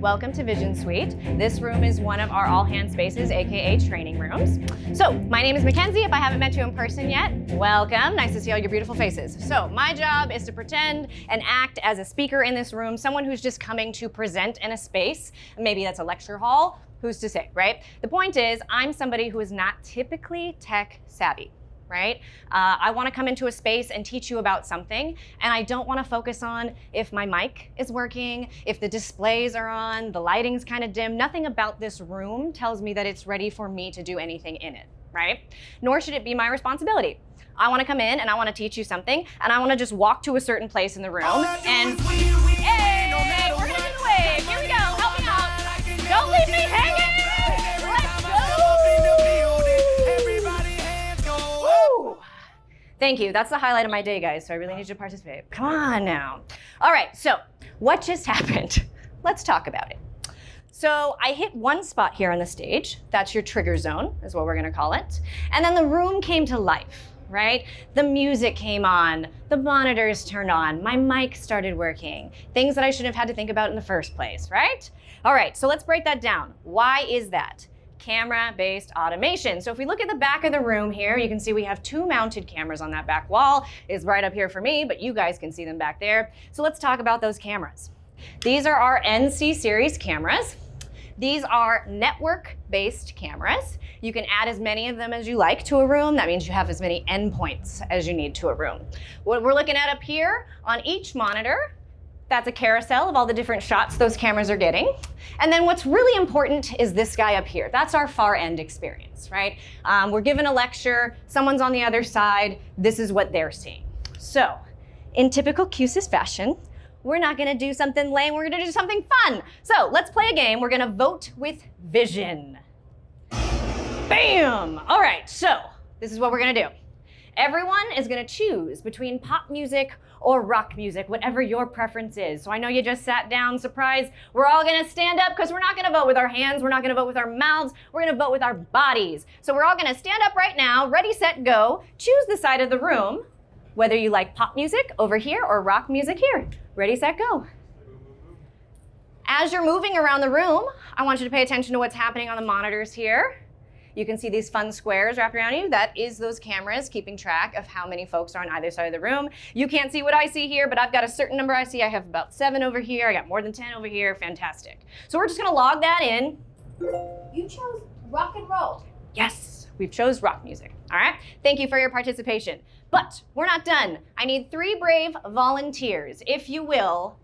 welcome to VisionSuite. This room is one of our all-hands spaces, aka training rooms. So, my name is Mackenzie. If I haven't met you in person yet, welcome. Nice to see all your beautiful faces. So, my job is to pretend and act as a speaker in this room, someone who's just coming to present in a space. Maybe that's a lecture hall. Who's to say, right? The point is, I'm somebody who is not typically tech savvy. Right? I want to come into a space and teach you about something, and I don't want to focus on if my mic is working, if the displays are on, the lighting's kind of dim. Nothing about this room tells me that it's ready for me to do anything in it, right? Nor should it be my responsibility. I want to come in and I want to teach you something, and I want to just walk to a certain place in the room and hey, we're gonna do the wave. Here we go. Help me out. Don't leave me hanging. Thank you. That's the highlight of my day, guys, so I really need you to participate. Come on now. All right, so what just happened? Let's talk about it. So I hit one spot here on the stage. That's your trigger zone, is what we're gonna call it. And then the room came to life, right? The music came on, the monitors turned on, my mic started working, things that I shouldn't have had to think about in the first place, right? All right, so let's break that down. Why is that? Camera-based automation. So if we look at the back of the room here, you can see we have 2 mounted cameras on that back wall. It's right up here for me, but you guys can see them back there. So let's talk about those cameras. These are our NC series cameras. These are network-based cameras. You can add as many of them as you like to a room. That means you have as many endpoints as you need to a room. What we're looking at up here on each monitor, that's a carousel of all the different shots those cameras are getting. And then what's really important is this guy up here. That's our far end experience, right? We're given a lecture, someone's on the other side, this is what they're seeing. So, in typical Q-SYS fashion, we're not gonna do something lame, we're gonna do something fun. So, let's play a game. We're gonna vote with vision. Bam! All right, so this is what we're gonna do. Everyone is gonna choose between pop music or rock music, whatever your preference is. So I know you just sat down, surprise. We're all gonna stand up because we're not gonna vote with our hands, we're not gonna vote with our mouths, we're gonna vote with our bodies. So we're all gonna stand up right now, ready, set, go. Choose the side of the room, whether you like pop music over here or rock music here. Ready, set, go. As you're moving around the room, I want you to pay attention to what's happening on the monitors here. You can see these fun squares wrapped around you. That is those cameras keeping track of how many folks are on either side of the room. You can't see what I see here, but I've got a certain number I see. I have about 7 over here. I got more than 10 over here. Fantastic. So we're just gonna log that in. You chose rock and roll. Yes, we've chose rock music. All right, thank you for your participation. But we're not done. I need 3 brave volunteers, if you will.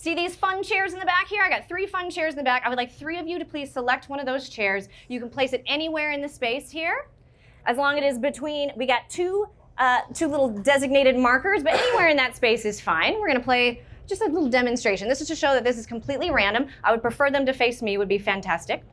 See these fun chairs in the back here? I got 3 fun chairs in the back. I would like 3 of you to please select one of those chairs. You can place it anywhere in the space here, as long as it is between, we got two little designated markers, but anywhere in that space is fine. We're gonna play just a little demonstration. This is to show that this is completely random. I would prefer them to face me, would be fantastic.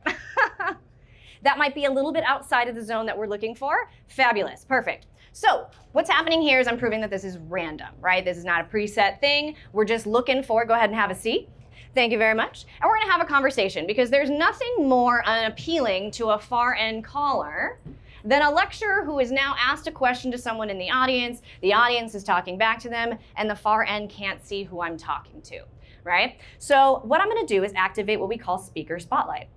That might be a little bit outside of the zone that we're looking for. Fabulous, perfect. So what's happening here is I'm proving that this is random, right? This is not a preset thing. We're just looking for, go ahead and have a seat. Thank you very much. And we're gonna have a conversation because there's nothing more unappealing to a far end caller than a lecturer who is now asked a question to someone in the audience is talking back to them, and the far end can't see who I'm talking to, right? So what I'm gonna do is activate what we call Speaker Spotlight.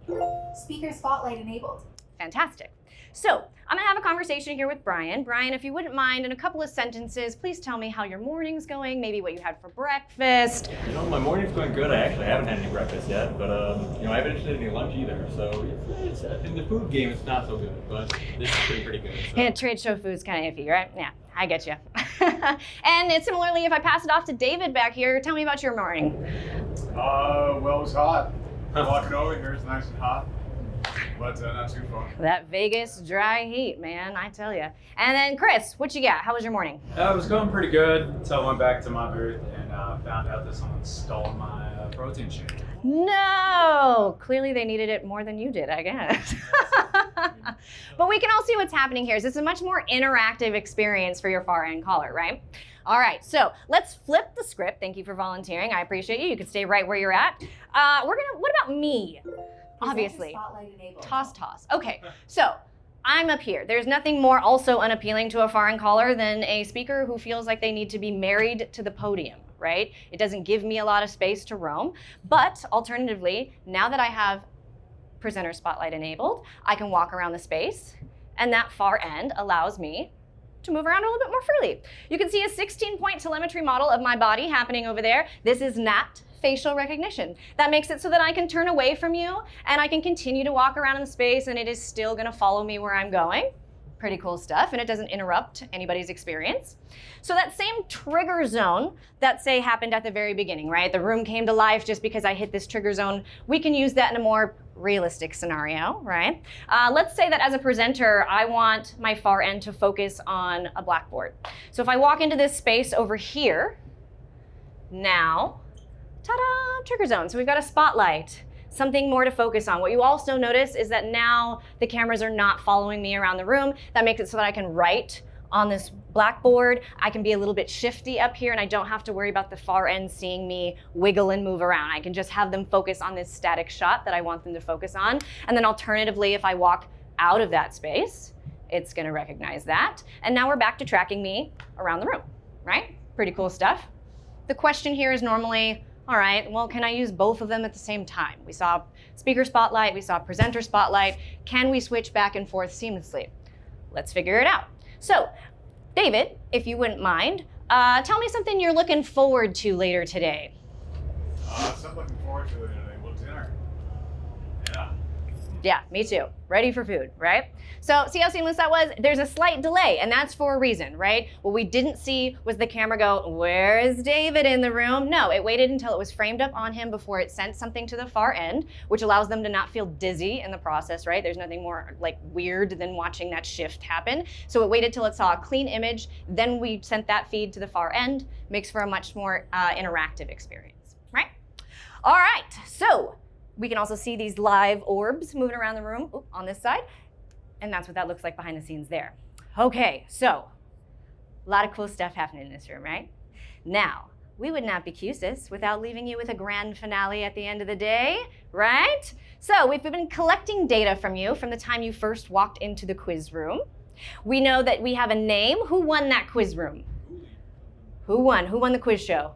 Speaker Spotlight enabled. Fantastic. So I'm gonna have a conversation here with Brian. Brian, if you wouldn't mind, in a couple of sentences, please tell me how your morning's going, maybe what you had for breakfast. You know, my morning's going good. I actually haven't had any breakfast yet, but you know, I haven't had any lunch either. So it's in the food game, it's not so good, but this is pretty good. So. Yeah, trade show food's kind of iffy, right? Yeah, I get you. And it's similarly, if I pass it off to David back here, tell me about your morning. Well, it was hot. Walking over here, it's nice and hot. But not too far. That Vegas dry heat, man, I tell you. And then Chris, what you got? How was your morning? It was going pretty good until I went back to my booth and found out that someone stole my protein shake. No! Clearly they needed it more than you did, I guess. But we can all see what's happening here. This is a much more interactive experience for your far end caller, right? All right, so let's flip the script. Thank you for volunteering. I appreciate you. You can stay right where you're at. What about me? Obviously. Spotlight enabled. Toss. Okay, so I'm up here. There's nothing more also unappealing to a foreign caller than a speaker who feels like they need to be married to the podium, right? It doesn't give me a lot of space to roam. But alternatively, now that I have presenter spotlight enabled, I can walk around the space, and that far end allows me to move around a little bit more freely. You can see a 16-point telemetry model of my body happening over there. This is not facial recognition. That makes it so that I can turn away from you and I can continue to walk around in the space and it is still gonna follow me where I'm going. Pretty cool stuff, and it doesn't interrupt anybody's experience. So that same trigger zone that, say, happened at the very beginning, right? The room came to life just because I hit this trigger zone. We can use that in a more realistic scenario, right? Let's say that as a presenter, I want my far end to focus on a blackboard. So if I walk into this space over here, now, ta-da, trigger zone. So we've got a spotlight. Something more to focus on. What you also notice is that now the cameras are not following me around the room. That makes it so that I can write on this blackboard. I can be a little bit shifty up here and I don't have to worry about the far end seeing me wiggle and move around. I can just have them focus on this static shot that I want them to focus on. And then alternatively, if I walk out of that space, it's gonna recognize that. And now we're back to tracking me around the room, right? Pretty cool stuff. The question here is normally, all right, well, can I use both of them at the same time? We saw speaker spotlight, we saw presenter spotlight. Can we switch back and forth seamlessly? Let's figure it out. So, David, if you wouldn't mind, tell me something you're looking forward to later today. Something looking forward to it today. Well, dinner. Yeah. Yeah, me too. Ready for food, right? So see how seamless that was? There's a slight delay, and that's for a reason, right? What we didn't see was the camera go, where is David in the room? No, it waited until it was framed up on him before it sent something to the far end, which allows them to not feel dizzy in the process, right? There's nothing more like weird than watching that shift happen. So it waited till it saw a clean image, then we sent that feed to the far end, makes for a much more interactive experience, right? All right, so we can also see these live orbs moving around the room on this side. And that's what that looks like behind the scenes there. Okay, so a lot of cool stuff happening in this room, right? Now, we would not be Q-SYS without leaving you with a grand finale at the end of the day, right? So we've been collecting data from you from the time you first walked into the quiz room. We know that we have a name. Who won that quiz room? Who won? Who won the quiz show?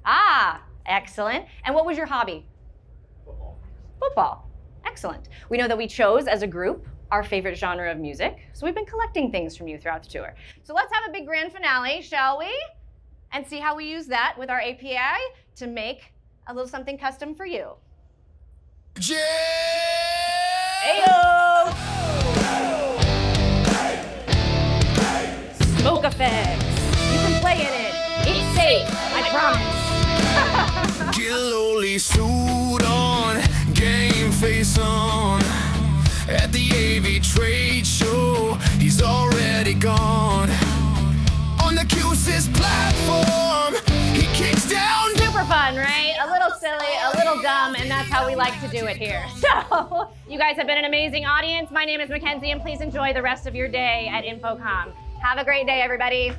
Ah, excellent. And what was your hobby? Football. Football. Excellent. We know that we chose as a group our favorite genre of music, so we've been collecting things from you throughout the tour. So let's have a big grand finale, shall we? And see how we use that with our API to make a little something custom for you. Yeah! Ayo! Smoke effects. You can play in it. It's safe, I promise. Get a lowly suit on, game face on. At the AV trade show, he's already gone. On the Q-SYS platform, he kicks down. Super fun, right? A little silly, a little dumb, and that's how we like to do it here. So, you guys have been an amazing audience. My name is Mackenzie, and please enjoy the rest of your day at InfoComm. Have a great day, everybody.